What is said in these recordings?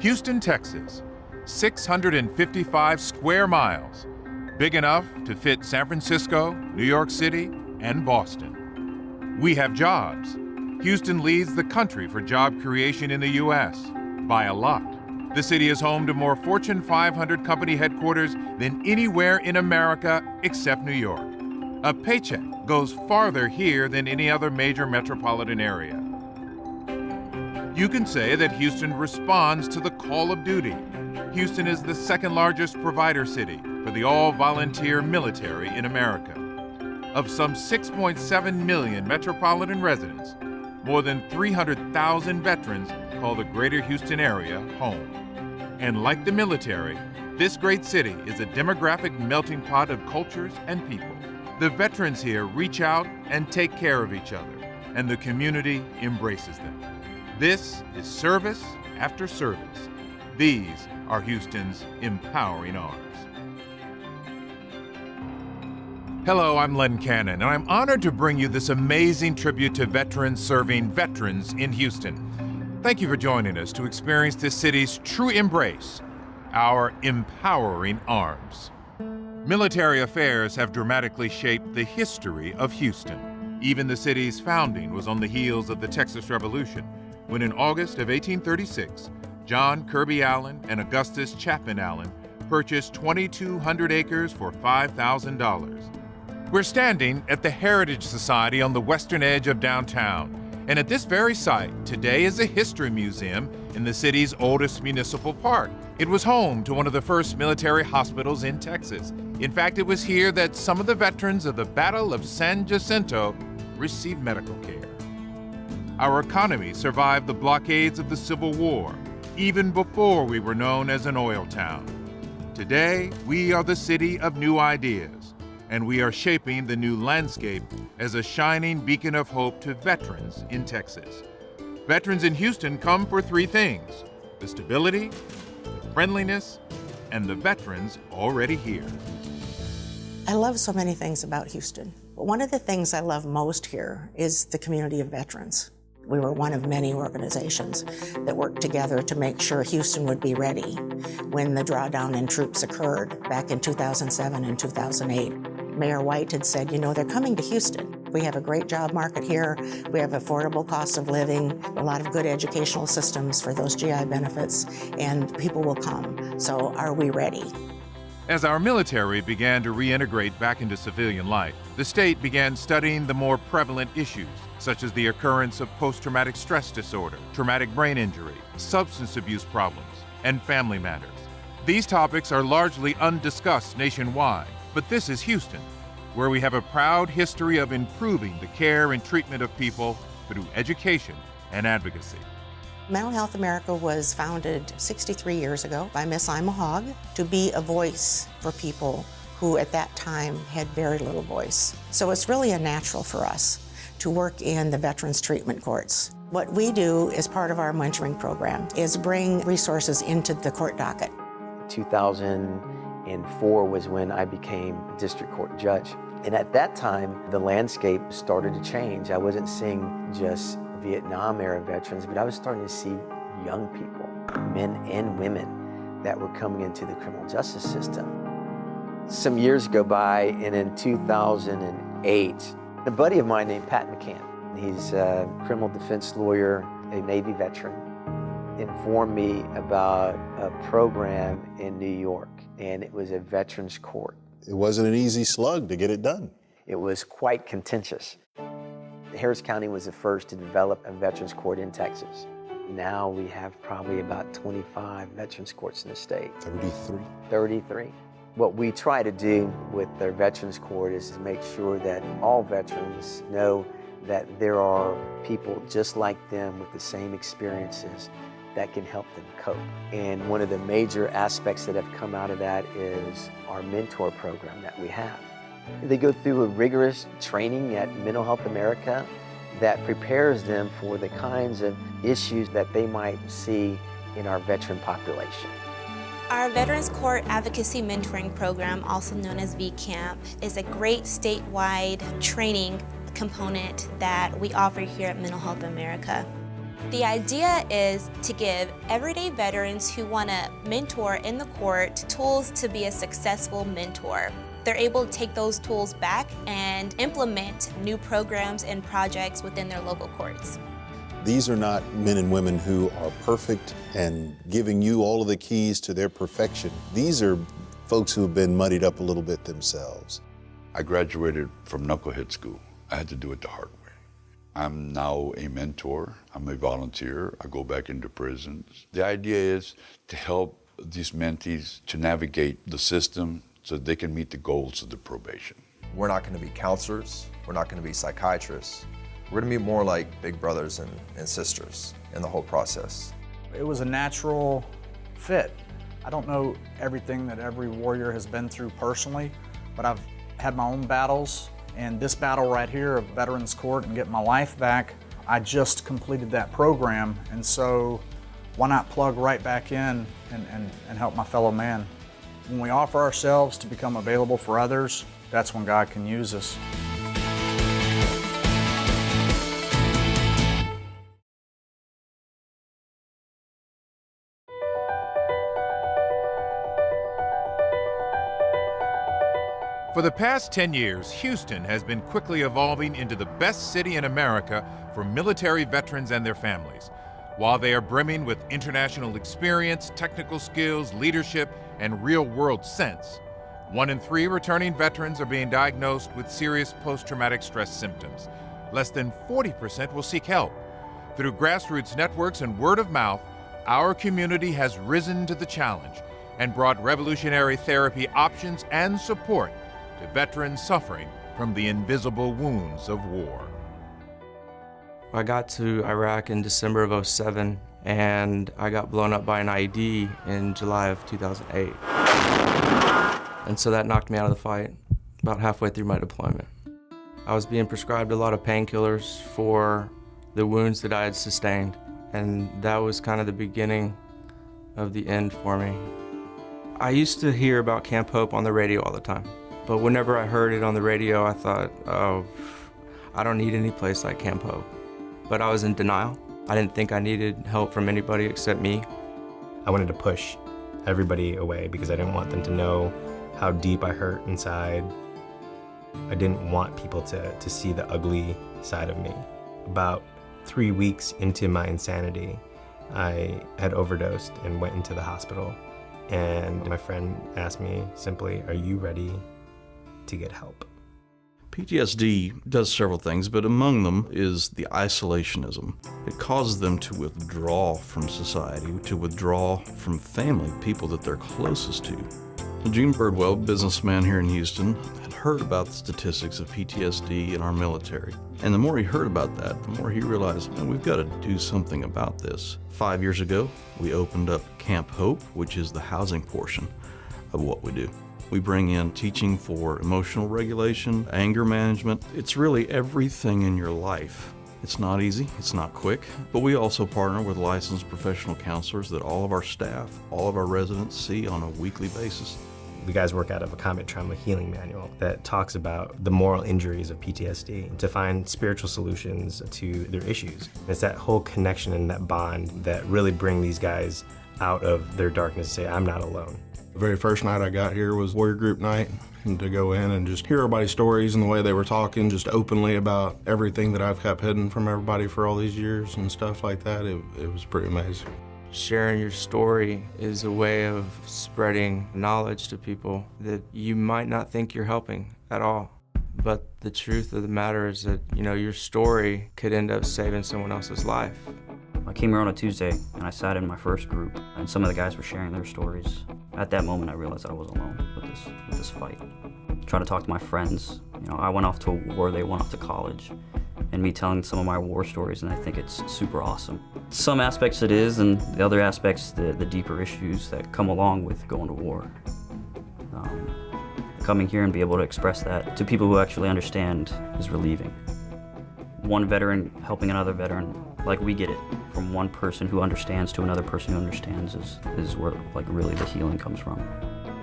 Houston, Texas, 655 square miles, big enough to fit San Francisco, New York City, and Boston. We have jobs. Houston leads the country for job creation in the U.S. by a lot. The city is home to more Fortune 500 company headquarters than anywhere in America except New York. A paycheck goes farther here than any other major metropolitan area. You can say that Houston responds to the call of duty. Houston is the second largest provider city for the all-volunteer military in America. Of some 6.7 million metropolitan residents, more than 300,000 veterans call the greater Houston area home. And like the military, this great city is a demographic melting pot of cultures and people. The veterans here reach out and take care of each other, and the community embraces them. This is service after service. These are Houston's empowering arms. Hello, I'm Len Cannon, and I'm honored to bring you this amazing tribute to veterans serving veterans in Houston. Thank you for joining us to experience this city's true embrace, our empowering arms. Military affairs have dramatically shaped the history of Houston. Even the city's founding was on the heels of the Texas Revolution, when in August of 1836, John Kirby Allen and Augustus Chapman Allen purchased 2,200 acres for $5,000. We're standing at the Heritage Society on the western edge of downtown. And at this very site, today is a history museum in the city's oldest municipal park. It was home to one of the first military hospitals in Texas. In fact, it was here that some of the veterans of the Battle of San Jacinto received medical care. Our economy survived the blockades of the Civil War, even before we were known as an oil town. Today, we are the city of new ideas, and we are shaping the new landscape as a shining beacon of hope to veterans in Texas. Veterans in Houston come for three things: the stability, the friendliness, and the veterans already here. I love so many things about Houston, but one of the things I love most here is the community of veterans. We were one of many organizations that worked together to make sure Houston would be ready when the drawdown in troops occurred back in 2007 and 2008. Mayor White had said, you know, they're coming to Houston. We have a great job market here. We have affordable cost of living, a lot of good educational systems for those GI benefits, and people will come. So are we ready? As our military began to reintegrate back into civilian life, the state began studying the more prevalent issues, such as the occurrence of post-traumatic stress disorder, traumatic brain injury, substance abuse problems, and family matters. These topics are largely undiscussed nationwide, but this is Houston, where we have a proud history of improving the care and treatment of people through education and advocacy. Mental Health America was founded 63 years ago by Miss Ima Hogg to be a voice for people who at that time had very little voice. So it's really a natural for us to work in the Veterans Treatment Courts. What we do as part of our mentoring program is bring resources into the court docket. 2004 was when I became district court judge. And at that time, the landscape started to change. I wasn't seeing just Vietnam-era veterans, but I was starting to see young people, men and women, that were coming into the criminal justice system. Some years go by, and in 2008, a buddy of mine named Pat McCann, he's a criminal defense lawyer, a Navy veteran, informed me about a program in New York, and it was a veterans court. It wasn't an easy slug to get it done. It was quite contentious. Harris County was the first to develop a veterans court in Texas. Now we have probably about 25 veterans courts in the state. 33. What we try to do with their veterans court is to make sure that all veterans know that there are people just like them with the same experiences that can help them cope. And one of the major aspects that have come out of that is our mentor program that we have. They go through a rigorous training at Mental Health America that prepares them for the kinds of issues that they might see in our veteran population. Our Veterans Court Advocacy Mentoring Program, also known as VCAMP, is a great statewide training component that we offer here at Mental Health America. The idea is to give everyday veterans who want to mentor in the court tools to be a successful mentor. They're able to take those tools back and implement new programs and projects within their local courts. These are not men and women who are perfect and giving you all of the keys to their perfection. These are folks who have been muddied up a little bit themselves. I graduated from knucklehead school. I had to do it the hard way. I'm now a mentor, I'm a volunteer, I go back into prisons. The idea is to help these mentees to navigate the system so they can meet the goals of the probation. We're not going to be counselors, we're not going to be psychiatrists. We're going to be more like big brothers and sisters in the whole process. It was a natural fit. I don't know everything that every warrior has been through personally, but I've had my own battles. And this battle right here of Veterans Court and getting my life back, I just completed that program. And so why not plug right back in and help my fellow man? When we offer ourselves to become available for others, that's when God can use us. For the past 10 years, Houston has been quickly evolving into the best city in America for military veterans and their families. While they are brimming with international experience, technical skills, leadership, and real-world sense, 1 in 3 returning veterans are being diagnosed with serious post-traumatic stress symptoms. Less than 40% will seek help. Through grassroots networks and word of mouth, our community has risen to the challenge and brought revolutionary therapy options and support to veterans suffering from the invisible wounds of war. I got to Iraq in December of '07, and I got blown up by an IED in July of 2008. And so that knocked me out of the fight about halfway through my deployment. I was being prescribed a lot of painkillers for the wounds that I had sustained, and that was kind of the beginning of the end for me. I used to hear about Camp Hope on the radio all the time. But whenever I heard it on the radio, I thought, oh, I don't need any place like Camp Hope. But I was in denial. I didn't think I needed help from anybody except me. I wanted to push everybody away because I didn't want them to know how deep I hurt inside. I didn't want people to see the ugly side of me. About 3 weeks into my insanity, I had overdosed and went into the hospital. And my friend asked me simply, are you ready to get help? PTSD does several things, but among them is the isolationism. It causes them to withdraw from society, to withdraw from family, people that they're closest to. Gene Birdwell, businessman here in Houston, had heard about the statistics of PTSD in our military. And the more he heard about that, the more he realized, man, we've got to do something about this. 5 years ago, we opened up Camp Hope, which is the housing portion of what we do. We bring in teaching for emotional regulation, anger management. It's really everything in your life. It's not easy, it's not quick, but we also partner with licensed professional counselors that all of our staff, all of our residents see on a weekly basis. The guys work out of a combat trauma healing manual that talks about the moral injuries of PTSD to find spiritual solutions to their issues. It's that whole connection and that bond that really bring these guys out of their darkness and say, I'm not alone. The very first night I got here was warrior group night, and to go in and just hear everybody's stories and the way they were talking just openly about everything that I've kept hidden from everybody for all these years and stuff like that, it was pretty amazing. Sharing your story is a way of spreading knowledge to people that you might not think you're helping at all. But the truth of the matter is that, your story could end up saving someone else's life. I came here on a Tuesday and I sat in my first group and some of the guys were sharing their stories. At that moment I realized I was alone with this fight. Trying to talk to my friends. I went off to a war, they went off to college. And me telling some of my war stories, and I think it's super awesome. Some aspects it is, and the other aspects, the deeper issues that come along with going to war. Coming here and be able to express that to people who actually understand is relieving. One veteran helping another veteran, like we get it, from one person who understands to another person who understands is where really the healing comes from.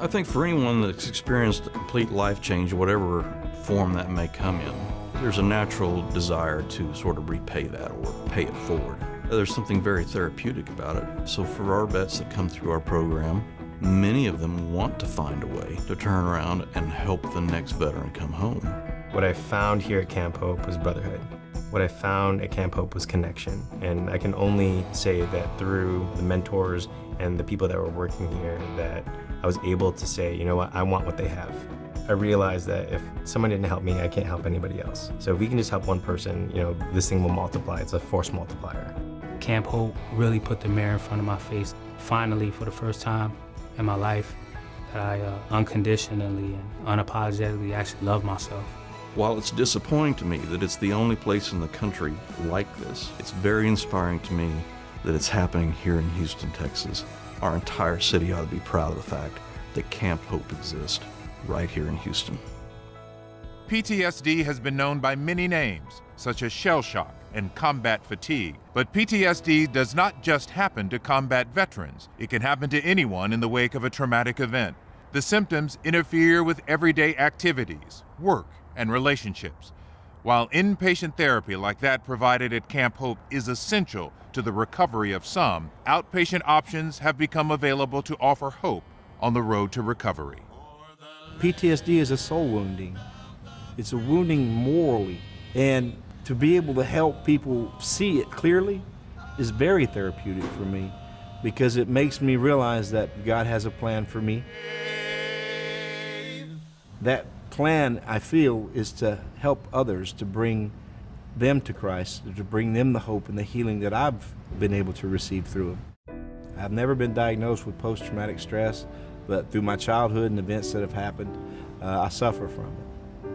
I think for anyone that's experienced a complete life change, whatever form that may come in, there's a natural desire to sort of repay that or pay it forward. There's something very therapeutic about it. So for our vets that come through our program, many of them want to find a way to turn around and help the next veteran come home. What I found here at Camp Hope was brotherhood. What I found at Camp Hope was connection. And I can only say that through the mentors and the people that were working here that I was able to say, you know what, I want what they have. I realized that if someone didn't help me, I can't help anybody else. So if we can just help one person, you know, this thing will multiply. It's a force multiplier. Camp Hope really put the mirror in front of my face. Finally, for the first time in my life, that I unconditionally and unapologetically actually love myself. While it's disappointing to me that it's the only place in the country like this, it's very inspiring to me that it's happening here in Houston, Texas. Our entire city ought to be proud of the fact that Camp Hope exists right here in Houston. PTSD has been known by many names, such as shell shock and combat fatigue. But PTSD does not just happen to combat veterans. It can happen to anyone in the wake of a traumatic event. The symptoms interfere with everyday activities, work, and relationships. While inpatient therapy like that provided at Camp Hope is essential to the recovery of some, outpatient options have become available to offer hope on the road to recovery. PTSD is a soul wounding. It's a wounding morally, and to be able to help people see it clearly is very therapeutic for me, because it makes me realize that God has a plan for me. That plan, I feel, is to help others, to bring them to Christ, to bring them the hope and the healing that I've been able to receive through Him. I've never been diagnosed with post-traumatic stress, but through my childhood and events that have happened, I suffer from it.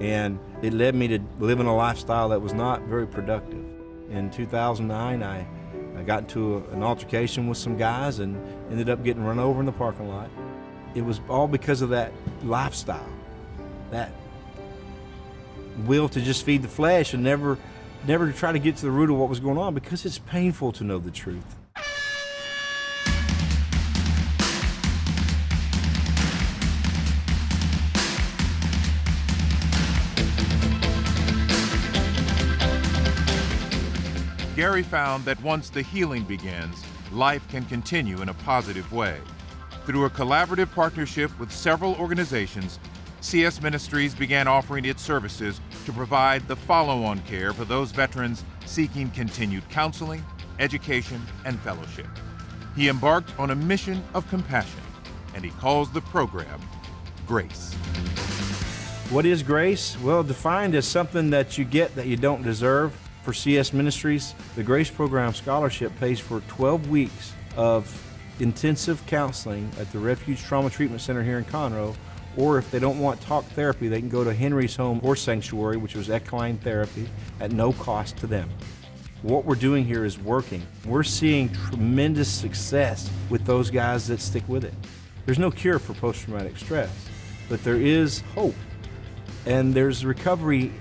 And it led me to living a lifestyle that was not very productive. In 2009, I got into an altercation with some guys and ended up getting run over in the parking lot. It was all because of that lifestyle, that will to just feed the flesh and never try to get to the root of what was going on, because it's painful to know the truth. Gary found that once the healing begins, life can continue in a positive way. Through a collaborative partnership with several organizations, CS Ministries began offering its services to provide the follow-on care for those veterans seeking continued counseling, education, and fellowship. He embarked on a mission of compassion, and he calls the program Grace. What is grace? Well, defined as something that you get that you don't deserve. For CS Ministries, the Grace Program Scholarship pays for 12 weeks of intensive counseling at the Refuge Trauma Treatment Center here in Conroe, or if they don't want talk therapy, they can go to Henry's Home Horse Sanctuary, which was equine therapy, at no cost to them. What we're doing here is working. We're seeing tremendous success with those guys that stick with it. There's no cure for post-traumatic stress, but there is hope, and there's recovery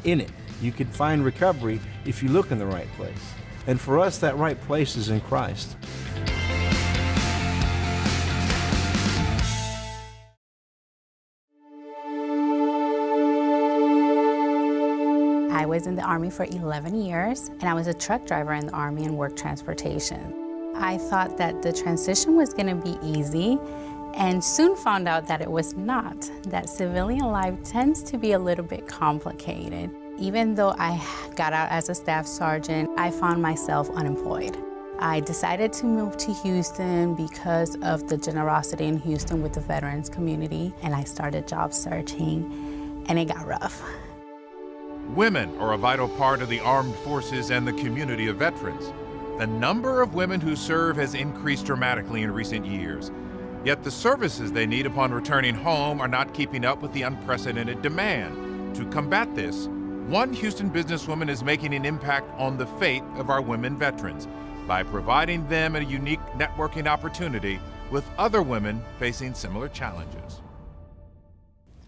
in it. You can find recovery if you look in the right place. And for us, that right place is in Christ. I was in the Army for 11 years, and I was a truck driver in the Army and worked transportation. I thought that the transition was going to be easy, and soon found out that it was not, that civilian life tends to be a little bit complicated. Even though I got out as a staff sergeant, I found myself unemployed. I decided to move to Houston because of the generosity in Houston with the veterans community, and I started job searching, and it got rough. Women are a vital part of the armed forces and the community of veterans. The number of women who serve has increased dramatically in recent years. Yet the services they need upon returning home are not keeping up with the unprecedented demand. To combat this, one Houston businesswoman is making an impact on the fate of our women veterans by providing them a unique networking opportunity with other women facing similar challenges.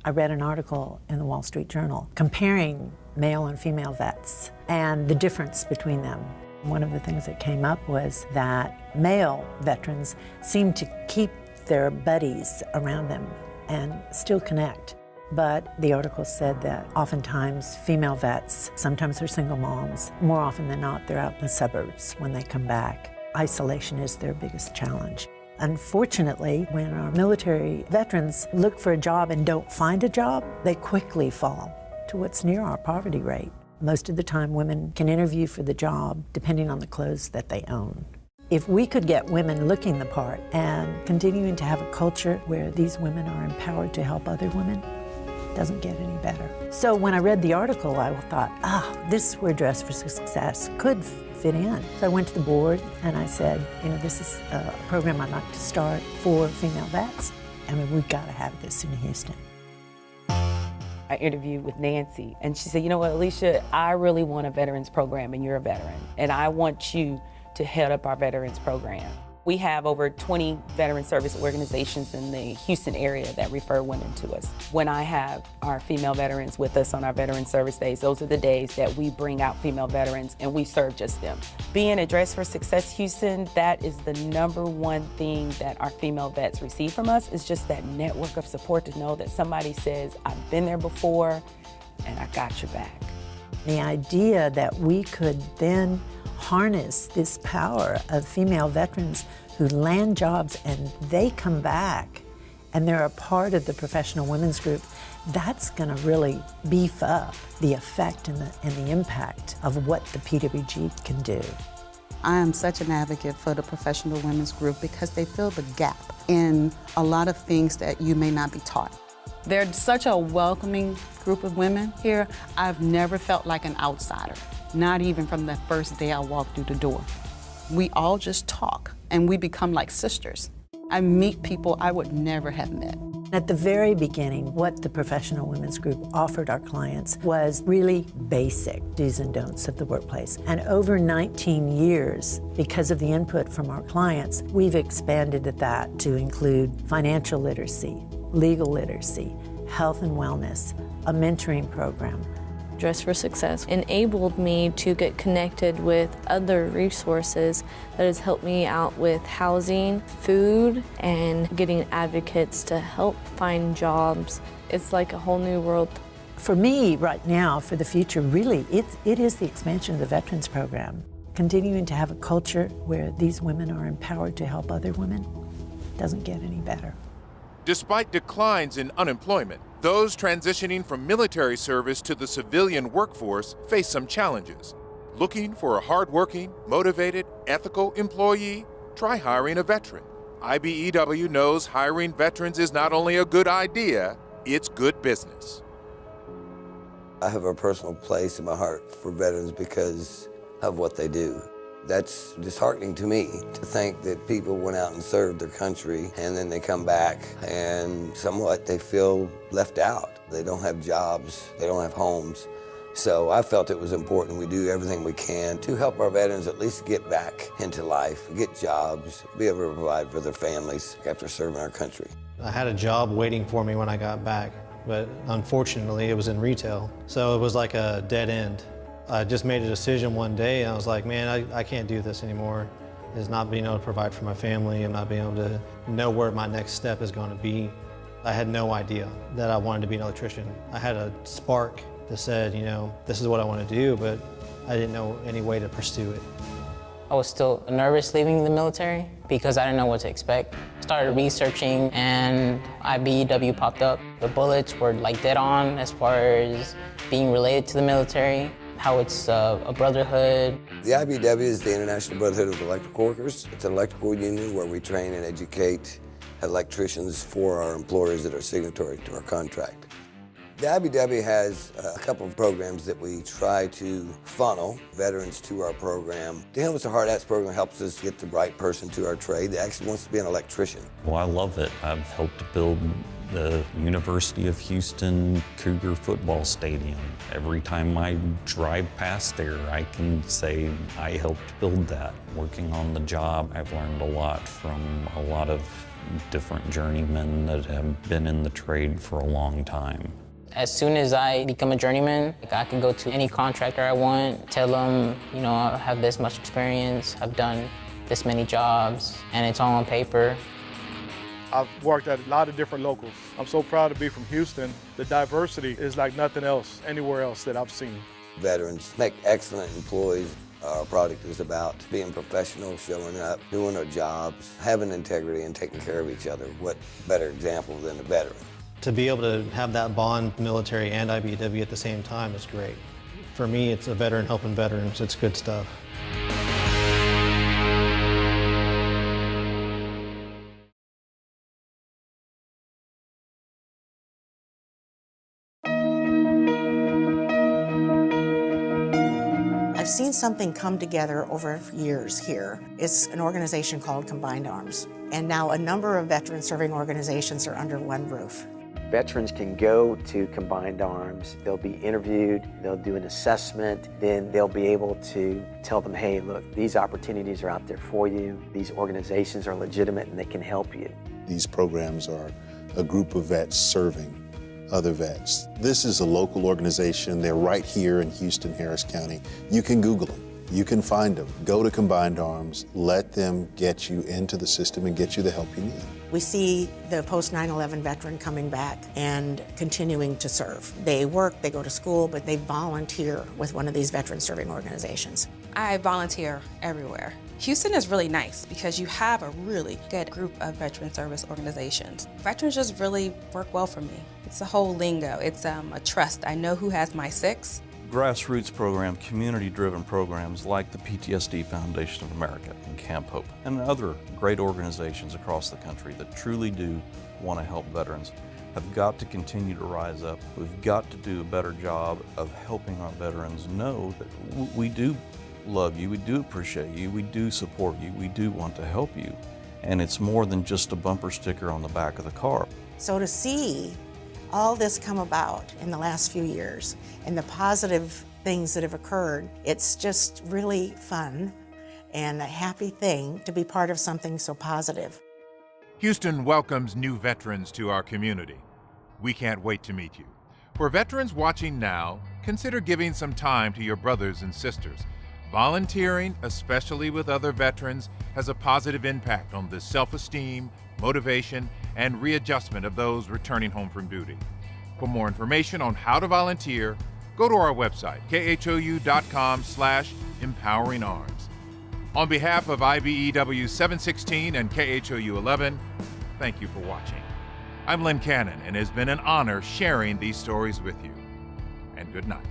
I read an article in the Wall Street Journal comparing male and female vets and the difference between them. One of the things that came up was that male veterans seem to keep their buddies around them and still connect. But the article said that oftentimes female vets, sometimes they're single moms, more often than not they're out in the suburbs when they come back. Isolation is their biggest challenge. Unfortunately, when our military veterans look for a job and don't find a job, they quickly fall to what's near our poverty rate. Most of the time, women can interview for the job depending on the clothes that they own. If we could get women looking the part and continuing to have a culture where these women are empowered to help other women, it doesn't get any better. So when I read the article, I thought, this is where Dress for Success could fit in. So I went to the board and I said, this is a program I'd like to start for female vets. I mean, we've got to have this in Houston. I interviewed with Nancy, and she said, you know what, Alicia, I really want a veterans program, and you're a veteran, and I want you to head up our veterans program. We have over 20 veteran service organizations in the Houston area that refer women to us. When I have our female veterans with us on our veteran service days, those are the days that we bring out female veterans and we serve just them. Being at Dress for Success Houston, that is the #1 thing that our female vets receive from us, is just that network of support to know that somebody says, I've been there before and I got your back. The idea that we could then harness this power of female veterans who land jobs and they come back and they're a part of the professional women's group, that's going to really beef up the effect and the impact of what the PWG can do. I am such an advocate for the professional women's group because they fill the gap in a lot of things that you may not be taught. They're such a welcoming group of women here. I've never felt like an outsider. Not even from the first day I walked through the door. We all just talk and we become like sisters. I meet people I would never have met. At the very beginning, what the Professional Women's Group offered our clients was really basic do's and don'ts of the workplace. And over 19 years, because of the input from our clients, we've expanded that to include financial literacy, legal literacy, health and wellness, a mentoring program. Dress for Success enabled me to get connected with other resources that has helped me out with housing, food, and getting advocates to help find jobs. It's like a whole new world. For me, right now, for the future, really, it is the expansion of the Veterans Program. Continuing to have a culture where these women are empowered to help other women doesn't get any better. Despite declines in unemployment, those transitioning from military service to the civilian workforce face some challenges. Looking for a hardworking, motivated, ethical employee? Try hiring a veteran. IBEW knows hiring veterans is not only a good idea, it's good business. I have a personal place in my heart for veterans because of what they do. That's disheartening to me to think that people went out and served their country and then they come back and somewhat they feel left out. They don't have jobs, they don't have homes. So I felt it was important we do everything we can to help our veterans at least get back into life, get jobs, be able to provide for their families after serving our country. I had a job waiting for me when I got back, but unfortunately it was in retail. So it was like a dead end. I just made a decision one day and I was like, man, I can't do this anymore. It's not being able to provide for my family and not being able to know where my next step is going to be. I had no idea that I wanted to be an electrician. I had a spark that said, this is what I want to do, but I didn't know any way to pursue it. I was still nervous leaving the military because I didn't know what to expect. Started researching and IBEW popped up. The bullets were like dead on as far as being related to the military. How it's a brotherhood. The IBEW is the International Brotherhood of Electrical Workers. It's an electrical union where we train and educate electricians for our employers that are signatory to our contract. The IBEW has a couple of programs that we try to funnel veterans to our program. The Helmets to Hard Hats program helps us get the right person to our trade that actually wants to be an electrician. Well, I love it. I've helped build the University of Houston Cougar football stadium. Every time I drive past there, I can say I helped build that. Working on the job, I've learned a lot from a lot of different journeymen that have been in the trade for a long time. As soon as I become a journeyman, I can go to any contractor I want, tell them, I have this much experience, I've done this many jobs, and it's all on paper. I've worked at a lot of different locals. I'm so proud to be from Houston. The diversity is like nothing else, anywhere else that I've seen. Veterans make excellent employees. Our product is about being professional, showing up, doing our jobs, having integrity, and taking care of each other. What better example than a veteran? To be able to have that bond, military and IBEW at the same time is great. For me, it's a veteran helping veterans. It's good stuff. I've seen something come together over years here. It's an organization called Combined Arms. And now a number of veteran serving organizations are under one roof. Veterans can go to Combined Arms, they'll be interviewed, they'll do an assessment, then they'll be able to tell them, hey, look, these opportunities are out there for you, these organizations are legitimate and they can help you. These programs are a group of vets serving other vets. This is a local organization. They're right here in Houston, Harris County. You can Google them. You can find them. Go to Combined Arms. Let them get you into the system and get you the help you need. We see the post 9/11 veteran coming back and continuing to serve. They work, they go to school, but they volunteer with one of these veteran serving organizations. I volunteer everywhere. Houston is really nice because you have a really good group of veteran service organizations. Veterans just really work well for me. It's a whole lingo. It's a trust. I know who has my six. Grassroots program, community-driven programs like the Ptsd Foundation of America and Camp Hope and other great organizations across the country that truly do want to help veterans have got to continue to rise up. We've got to do a better job of helping our veterans know that we do love you, we do appreciate you, we do support you, we do want to help you. And it's more than just a bumper sticker on the back of the car. So to see all this come about in the last few years and the positive things that have occurred, it's just really fun and a happy thing to be part of something so positive. Houston welcomes new veterans to our community. We can't wait to meet you. For veterans watching now, consider giving some time to your brothers and sisters. Volunteering, especially with other veterans, has a positive impact on the self-esteem, motivation, and readjustment of those returning home from duty. For more information on how to volunteer, go to our website, khou.com/empoweringarms. On behalf of IBEW 716 and KHOU 11, thank you for watching. I'm Len Cannon, and it has been an honor sharing these stories with you. And good night.